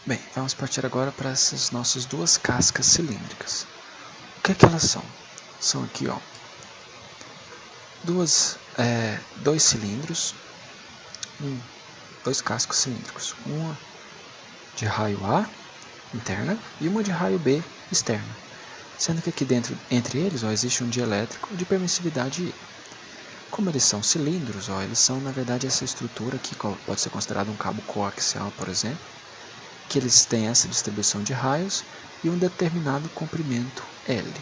Bem, vamos partir agora para essas nossas duas cascas cilíndricas. O que é que elas são? São aqui, ó, dois cilindros, dois cascos cilíndricos, uma de raio A interna e uma de raio B externa, sendo que aqui dentro, entre eles, ó, existe um dielétrico de permissividade I. Como eles são cilindros, ó, eles são na verdade essa estrutura aqui, pode ser considerado um cabo coaxial, por exemplo, que eles têm essa distribuição de raios e um determinado comprimento L.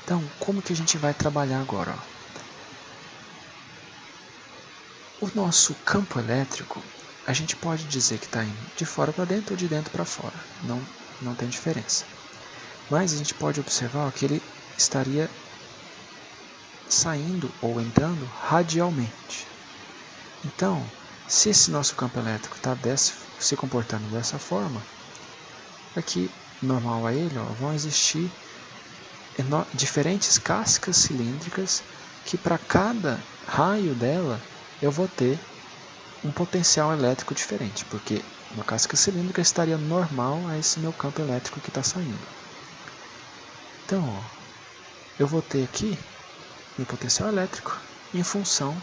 Então, como que a gente vai trabalhar agora? Ó? O nosso campo elétrico, a gente pode dizer que está indo de fora para dentro ou de dentro para fora, não tem diferença. Mas a gente pode observar que ele estaria saindo ou entrando radialmente. Então, se esse nosso campo elétrico está se comportando dessa forma, aqui, normal a ele, ó, vão existir diferentes cascas cilíndricas que para cada raio dela eu vou ter um potencial elétrico diferente, porque uma casca cilíndrica estaria normal a esse meu campo elétrico que está saindo. Então, ó, eu vou ter aqui meu potencial elétrico em função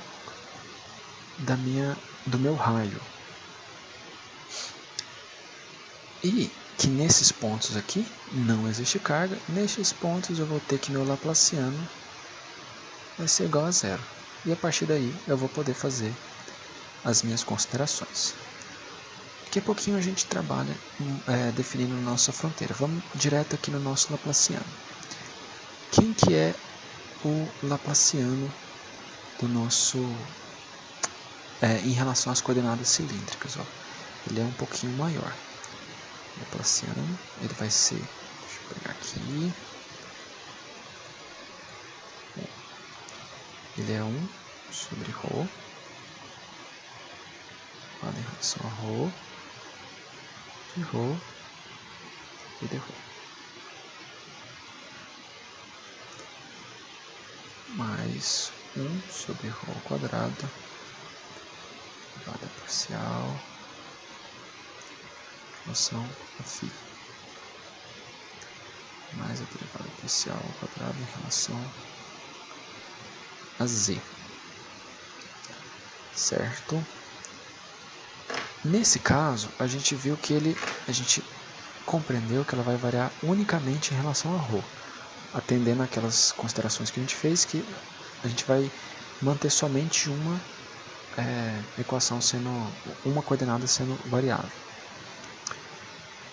do meu raio. E que nesses pontos aqui não existe carga, nesses pontos eu vou ter que meu Laplaciano vai ser igual a zero. E a partir daí eu vou poder fazer as minhas considerações. Daqui a pouquinho a gente trabalha definindo nossa fronteira. Vamos direto aqui no nosso Laplaciano. Quem que é o Laplaciano do nosso em relação às coordenadas cilíndricas? Ó. Ele é um pouquinho maior. O Laplaciano, ele vai ser, deixa eu pegar aqui, ele é 1 sobre ρ, em relação a ρ, de ρ e de ρ. Mais 1 sobre ρ ao quadrado, derivada parcial, em relação a φ. Mais a derivada parcial ao quadrado em relação a z. Certo? Nesse caso, a gente viu que a gente compreendeu que ela vai variar unicamente em relação a ρ, atendendo aquelas considerações que a gente fez, que a gente vai manter somente uma equação uma coordenada sendo variável.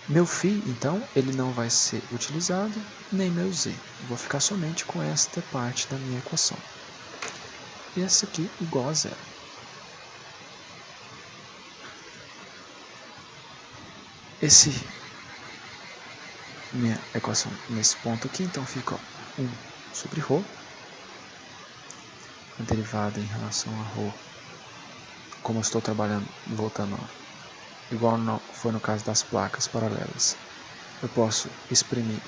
Meu φ, então, ele não vai ser utilizado, nem meu z. Eu vou ficar somente com esta parte da minha equação. E essa aqui igual a zero. Minha equação nesse ponto aqui, então fica 1 sobre ρ, a derivada em relação a ρ, como eu estou trabalhando, voltando, igual foi no caso das placas paralelas, eu posso exprimir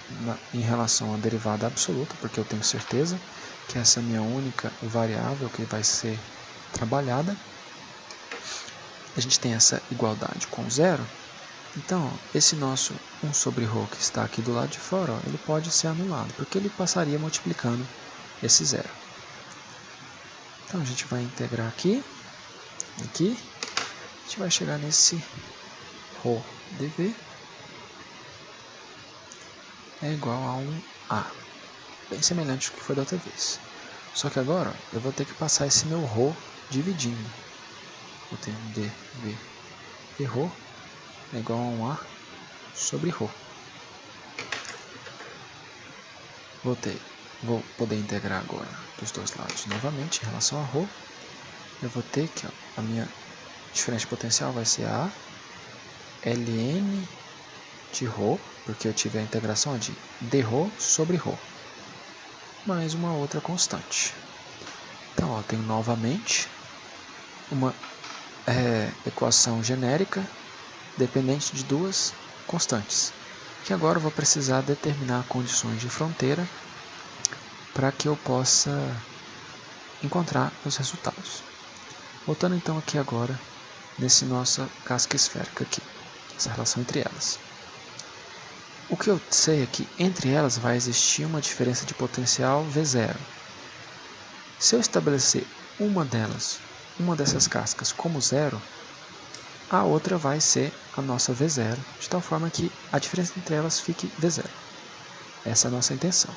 em relação à derivada absoluta, porque eu tenho certeza que essa é a minha única variável que vai ser trabalhada. A gente tem essa igualdade com zero. Então, esse nosso 1 sobre ρ que está aqui do lado de fora, ó, ele pode ser anulado, porque ele passaria multiplicando esse zero. Então, a gente vai integrar aqui, a gente vai chegar nesse ρ dv é igual a 1A, bem semelhante ao que foi da outra vez. Só que agora ó, eu vou ter que passar esse meu ρ dividindo. Vou ter dv de ρ é igual a 1A sobre ρ. Vou poder integrar agora dos dois lados novamente em relação a ρ. Eu vou ter que a minha diferença potencial vai ser a ln de ρ, porque eu tive a integração de dρ sobre ρ, mais uma outra constante. Então, ó, eu tenho novamente uma equação genérica dependente de duas constantes, que agora eu vou precisar determinar condições de fronteira para que eu possa encontrar os resultados. Voltando então aqui agora nesse nossa casca esférica aqui. essa relação entre elas. O que eu sei é que entre elas vai existir uma diferença de potencial V0. Se eu estabelecer uma dessas cascas como zero, a outra vai ser a nossa V0, de tal forma que a diferença entre elas fique V0. Essa é a nossa intenção.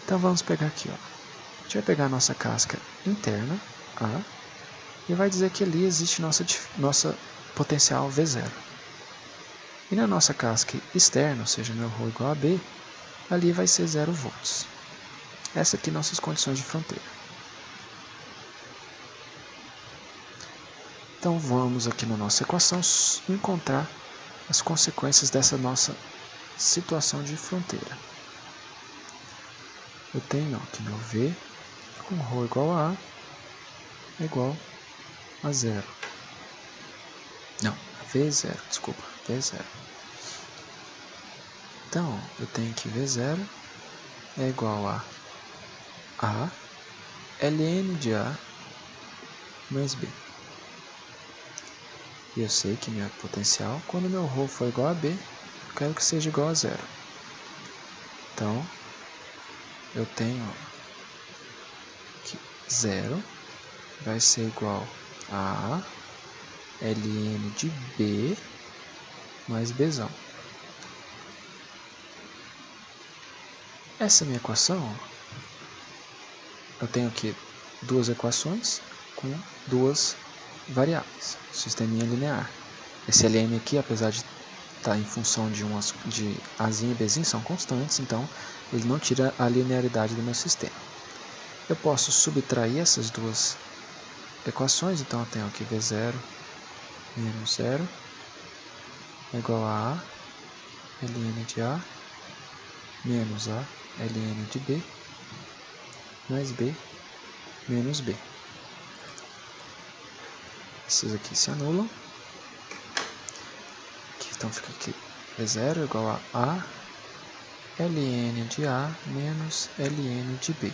Então vamos pegar aqui, ó. A gente vai pegar a nossa casca interna, A, e vai dizer que ali existe nossa potencial V0. E na nossa casca externa, ou seja, meu ρ igual a B, ali vai ser 0 volts. Essas aqui são nossas condições de fronteira. Então vamos aqui na nossa equação encontrar as consequências dessa nossa situação de fronteira. Eu tenho aqui meu V com ρ igual a A é igual a 0. Não, V0, desculpa, V0. Então, eu tenho que V0 é igual a ln de A mais B. E eu sei que minha potencial, quando meu ρ for igual a B, eu quero que seja igual a 0. Então, eu tenho que 0 vai ser igual a ln de B mais Bzão. Essa minha equação, eu tenho aqui duas equações com duas variáveis, sisteminha linear. Esse ln aqui, apesar de estar em função de Azinho e Bzinho, são constantes, então ele não tira a linearidade do meu sistema. Eu posso subtrair essas duas equações, então eu tenho aqui V0 menos 0 é igual a ln de A menos a ln de B mais B menos B. Esses aqui se anulam. Então fica aqui V0 é igual a ln de A menos ln de B.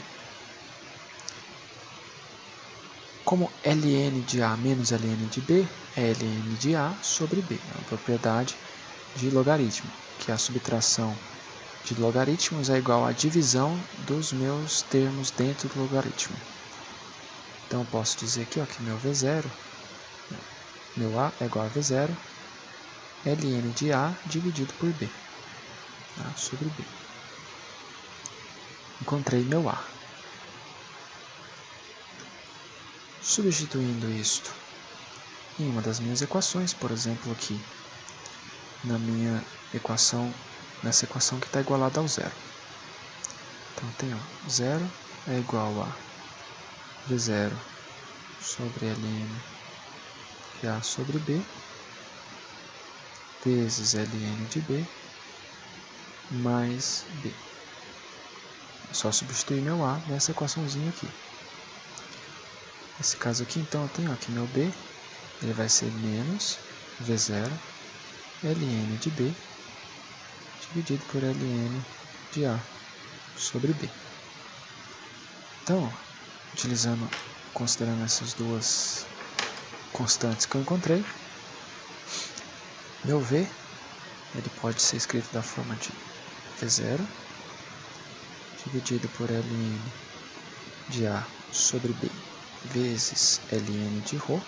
Como ln de A menos ln de B é ln de A sobre B, é uma propriedade de logaritmo, que é a subtração de logaritmos é igual à divisão dos meus termos dentro do logaritmo. Então eu posso dizer aqui ó, que meu V0, meu A é igual a V0, ln de A dividido por B, A sobre B. Encontrei meu A. Substituindo isto em uma das minhas equações, por exemplo aqui, nessa equação que está igualada ao zero. Então tem 0 é igual a V0 sobre ln de A sobre B vezes ln de B mais B. É só substituir meu A nessa equaçãozinha aqui. Nesse caso aqui, então, eu tenho aqui meu B, ele vai ser menos V0 ln de B dividido por ln de A sobre B. Então, considerando essas duas constantes que eu encontrei, meu V ele pode ser escrito da forma de V0 dividido por ln de A sobre B vezes ln de ρ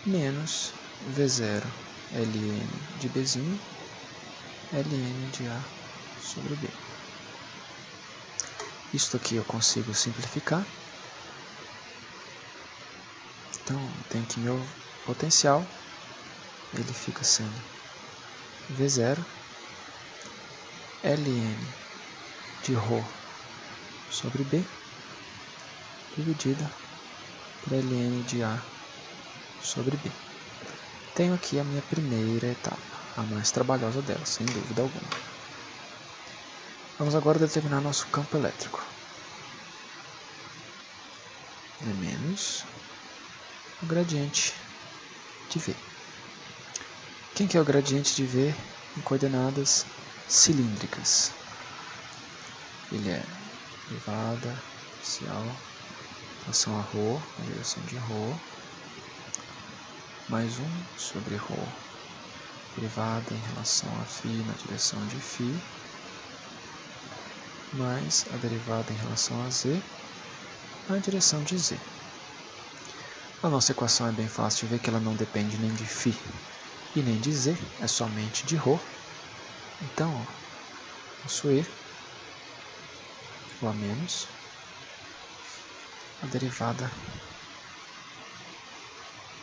menos V0 ln de Bzinho ln de A sobre B. Isto aqui eu consigo simplificar. Então, tem que meu potencial, ele fica sendo V0 ln de ρ sobre B dividida por ln de A sobre B. Tenho aqui a minha primeira etapa, a mais trabalhosa dela, sem dúvida alguma. Vamos agora determinar nosso campo elétrico. É menos o gradiente de V. Quem que é o gradiente de V em coordenadas cilíndricas? Ele é elevada, parcial, em relação a ρ, a direção de ρ, mais 1 sobre ρ derivada em relação a φ na direção de φ, mais a derivada em relação a z na direção de z. A nossa equação é bem fácil de ver que ela não depende nem de φ e nem de z, é somente de ρ. Então, posso ir a menos a derivada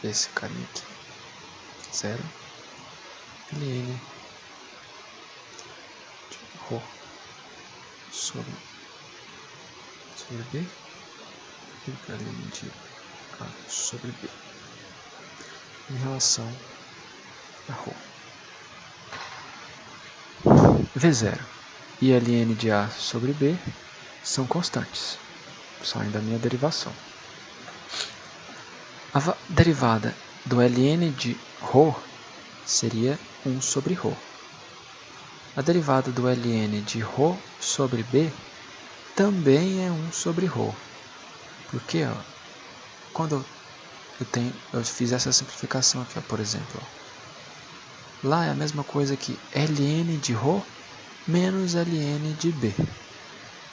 desse carinha aqui, 0, ln de ρ sobre b, e ln de a sobre b, em relação a ρ. V0 e ln de a sobre b são constantes, saem da minha derivação. A derivada do ln de ρ seria 1 sobre ρ. A derivada do ln de ρ sobre b também é 1 sobre ρ. Porque quando eu fiz essa simplificação aqui, por exemplo, lá é a mesma coisa que ln de ρ menos ln de b.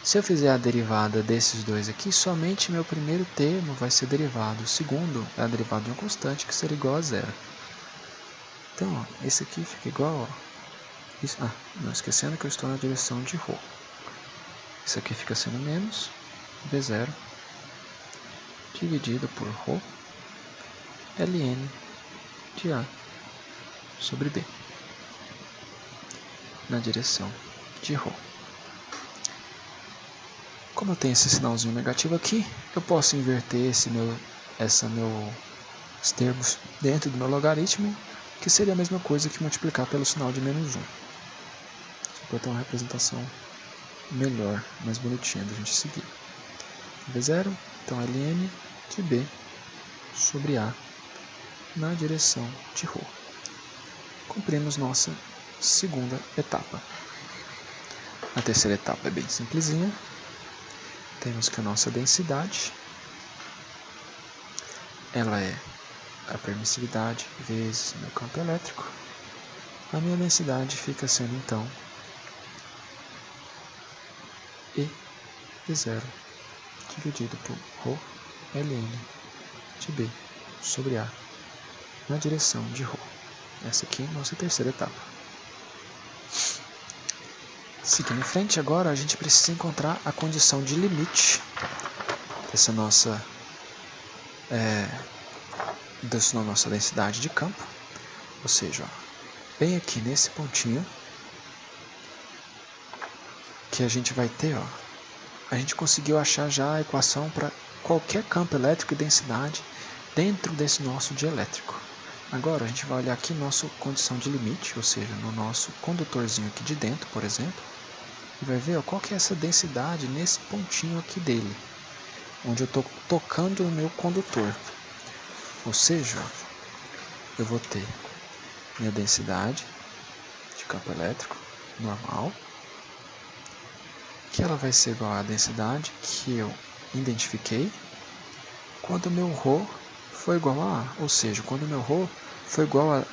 Se eu fizer a derivada desses dois aqui, somente meu primeiro termo vai ser derivado. O segundo é a derivada de uma constante, que seria igual a zero. Então, esse aqui fica igual a... não esquecendo que eu estou na direção de ρ. Isso aqui fica sendo menos V0 dividido por ρ ln de a sobre b na direção de ρ. Como eu tenho esse sinalzinho negativo aqui, eu posso inverter esses termos dentro do meu logaritmo, que seria a mesma coisa que multiplicar pelo sinal de menos 1. Só para ter uma representação melhor, mais bonitinha da gente seguir. V0, então ln de b sobre a na direção de ρ. Cumprimos nossa segunda etapa. A terceira etapa é bem simplesinha. Temos que a nossa densidade, ela é a permissividade vezes meu campo elétrico. A minha densidade fica sendo, então, E V0 dividido por ρ ln de b sobre a na direção de ρ. Essa aqui é a nossa terceira etapa. Seguindo em frente, agora a gente precisa encontrar a condição de limite dessa nossa densidade de campo. Ou seja, bem aqui nesse pontinho, que a gente vai ter, a gente conseguiu achar já a equação para qualquer campo elétrico e densidade dentro desse nosso dielétrico. Agora a gente vai olhar aqui nossa condição de limite, ou seja, no nosso condutorzinho aqui de dentro, por exemplo, e vai ver qual que é essa densidade nesse pontinho aqui dele, onde eu estou tocando o meu condutor. Ou seja, eu vou ter minha densidade de campo elétrico normal, que ela vai ser igual à densidade que eu identifiquei quando o meu ρ foi igual a A, ou seja, quando o meu ρ foi igual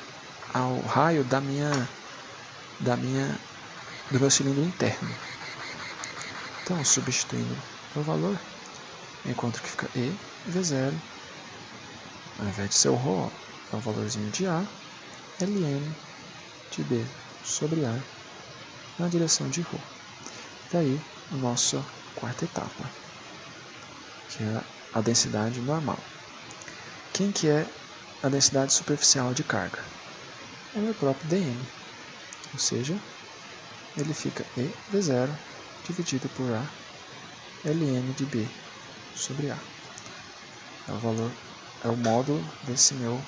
ao raio do meu cilindro interno. Então, substituindo o valor, eu encontro que fica E V0, ao invés de ser o ρ, é o valorzinho de A, ln de B sobre A na direção de ρ. Daí, a nossa quarta etapa, que é a densidade normal. Quem que é a densidade superficial de carga? É o meu próprio dm, ou seja, ele fica E V0 dividido por A ln de B sobre A. É o valor, é o módulo desse meu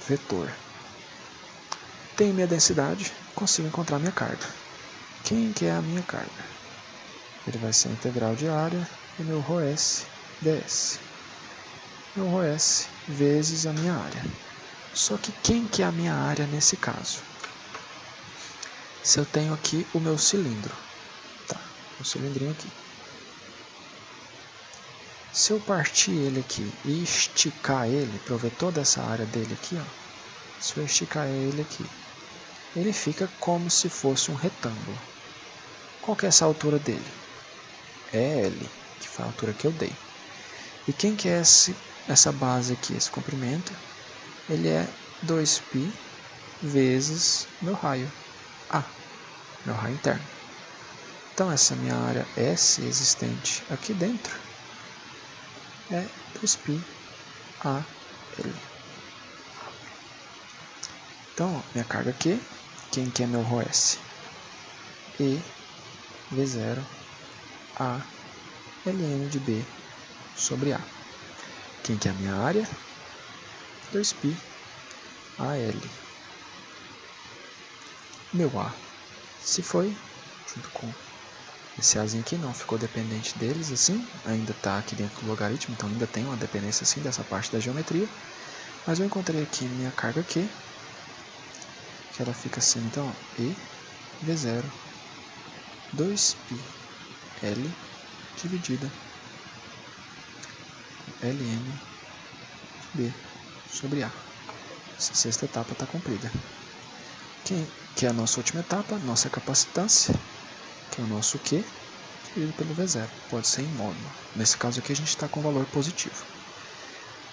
vetor. Tenho minha densidade, consigo encontrar minha carga. Quem que é a minha carga? Ele vai ser a integral de área e meu ρs ds. Meu ρs vezes a minha área. Só que quem que é a minha área nesse caso? Se eu tenho aqui o meu cilindro, tá, o cilindrinho aqui. Se eu partir ele aqui e esticar ele, para eu ver toda essa área dele aqui, se eu esticar ele aqui ele fica como se fosse um retângulo. Qual que é essa altura dele? É L, que foi a altura que eu dei. E quem que é essa base aqui, esse comprimento? Ele é 2π vezes meu raio A, meu raio interno. Então essa minha área S existente aqui dentro é 2π AL. Então, minha carga aqui, quem que é meu ρS? E V0 A ln de B sobre A. Quem que é a minha área? 2π AL. Meu A se foi, junto com esse Azinho aqui, não ficou dependente deles, assim, ainda está aqui dentro do logaritmo, então ainda tem uma dependência assim dessa parte da geometria. Mas eu encontrei aqui minha carga Q, que ela fica assim, então, E V0 2π L dividida ln B sobre A. Essa sexta etapa está cumprida. Que é a nossa última etapa, nossa capacitância, que é o nosso Q, dividido pelo V0. Pode ser em módulo. Nesse caso aqui a gente está com valor positivo.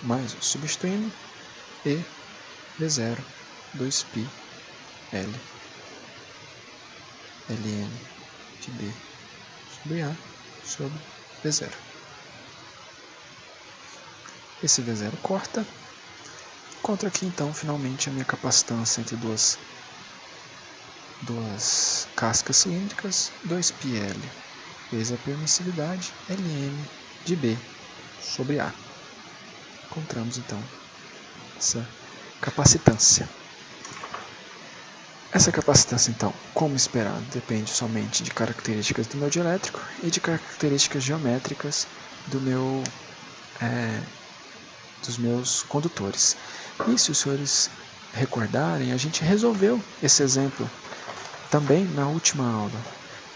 Mas, substituindo, E V0 2π L ln de B sobre A sobre V0. Esse V0 corta. Encontro aqui então finalmente a minha capacitância entre duas cascas cilíndricas, 2πL vezes a permissividade ln de B sobre A. Encontramos então essa capacitância. Essa capacitância então, como esperado, depende somente de características do meu dielétrico e de características geométricas dos meus condutores. E se os senhores recordarem, a gente resolveu esse exemplo também na última aula.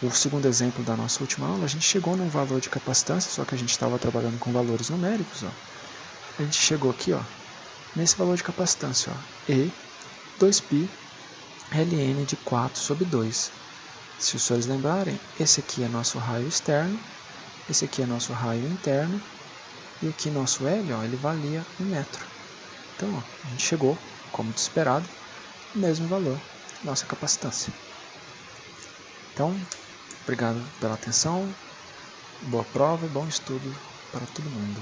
No segundo exemplo da nossa última aula, a gente chegou num valor de capacitância, só que a gente estava trabalhando com valores numéricos. Ó. A gente chegou aqui, ó, nesse valor de capacitância, ó, E 2π ln de 4 sobre 2. Se os senhores lembrarem, esse aqui é nosso raio externo, esse aqui é nosso raio interno, e aqui nosso L, ó, ele valia 1 metro. Então, ó, a gente chegou, como esperado, no mesmo valor, nossa capacitância. Então, obrigado pela atenção, boa prova e bom estudo para todo mundo.